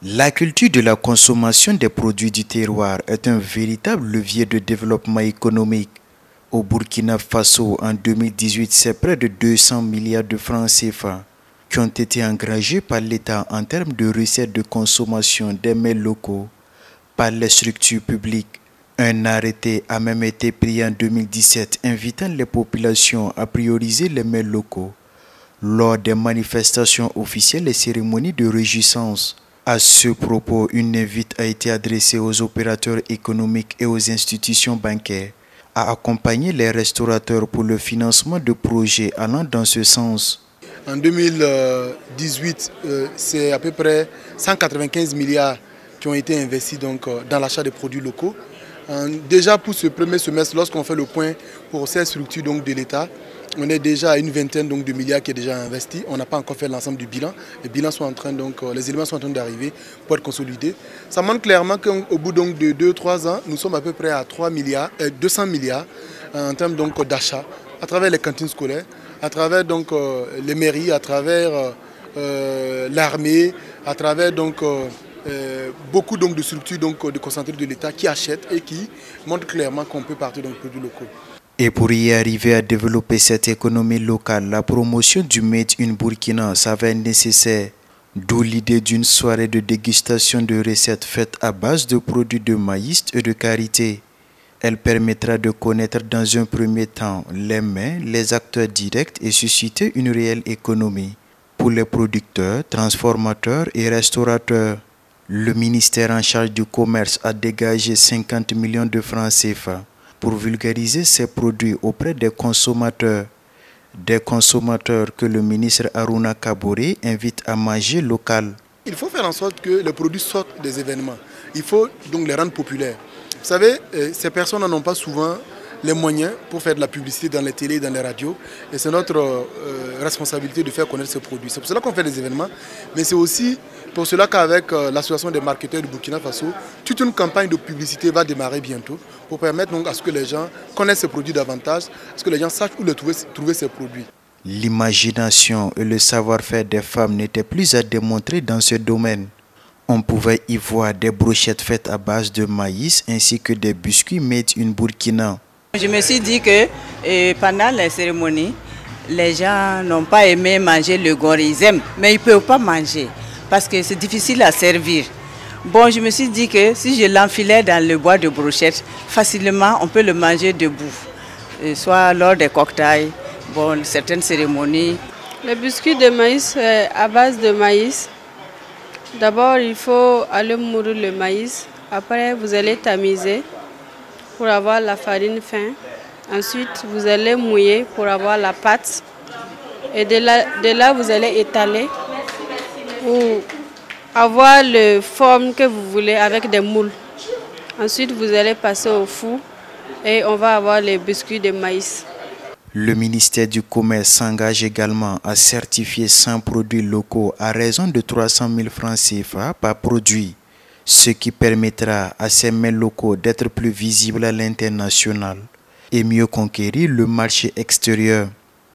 La culture de la consommation des produits du terroir est un véritable levier de développement économique. Au Burkina Faso, en 2018, c'est près de 200 milliards de francs CFA qui ont été engrangés par l'État en termes de recettes de consommation des mets locaux par les structures publiques. Un arrêté a même été pris en 2017 invitant les populations à prioriser les mets locaux lors des manifestations officielles et cérémonies de réjouissance. À ce propos, une invite a été adressée aux opérateurs économiques et aux institutions bancaires à accompagner les restaurateurs pour le financement de projets allant dans ce sens. En 2018, c'est à peu près 195 milliards qui ont été investis donc, dans l'achat des produits locaux. Déjà pour ce premier semestre, lorsqu'on fait le point pour ces structures donc, de l'État, on est déjà à une vingtaine donc, de milliards qui est déjà investi. On n'a pas encore fait l'ensemble du bilan. Les bilans sont en train, donc, les éléments sont en train d'arriver pour être consolidés. Ça montre clairement qu'au bout donc, de 2-3 ans, nous sommes à peu près à 200 milliards en termes d'achat à travers les cantines scolaires, à travers donc, les mairies, à travers l'armée, à travers donc, beaucoup donc, de structures donc, de concentrés de l'État qui achètent et qui montrent clairement qu'on peut partir dans les produits locaux. Et pour y arriver à développer cette économie locale, la promotion du Made in Burkina s'avère nécessaire. D'où l'idée d'une soirée de dégustation de recettes faites à base de produits de maïs et de karité. Elle permettra de connaître dans un premier temps les mains, les acteurs directs et susciter une réelle économie pour les producteurs, transformateurs et restaurateurs. Le ministère en charge du commerce a dégagé 50 millions de francs CFA pour vulgariser ces produits auprès des consommateurs. Des consommateurs que le ministre Aruna Kabore invite à manger local. Il faut faire en sorte que les produits sortent des événements. Il faut donc les rendre populaires. Vous savez, ces personnes n'ont pas souvent les moyens pour faire de la publicité dans les télés, dans les radios. Et c'est notre responsabilité de faire connaître ces produits. C'est pour cela qu'on fait des événements. Mais c'est aussi pour cela qu'avec l'association des marketeurs du Burkina Faso, toute une campagne de publicité va démarrer bientôt pour permettre donc à ce que les gens connaissent ces produits davantage, à ce que les gens sachent où trouver ces produits. L'imagination et le savoir-faire des femmes n'étaient plus à démontrer dans ce domaine. On pouvait y voir des brochettes faites à base de maïs ainsi que des biscuits made in Burkina. Je me suis dit que pendant les cérémonies, les gens n'ont pas aimé manger le gori. Ils aiment, mais ils ne peuvent pas manger parce que c'est difficile à servir. Bon, je me suis dit que si je l'enfilais dans le bois de brochette, facilement on peut le manger debout, soit lors des cocktails, bon, certaines cérémonies. Le biscuit de maïs à base de maïs. D'abord, il faut aller mourir le maïs. Après, vous allez tamiser pour avoir la farine fine. Ensuite, vous allez mouiller pour avoir la pâte. Et de là vous allez étaler pour avoir la forme que vous voulez avec des moules. Ensuite, vous allez passer au four et on va avoir les biscuits de maïs. Le ministère du Commerce s'engage également à certifier 100 produits locaux à raison de 300 000 francs CFA par produit, ce qui permettra à ces mets locaux d'être plus visibles à l'international et mieux conquérir le marché extérieur.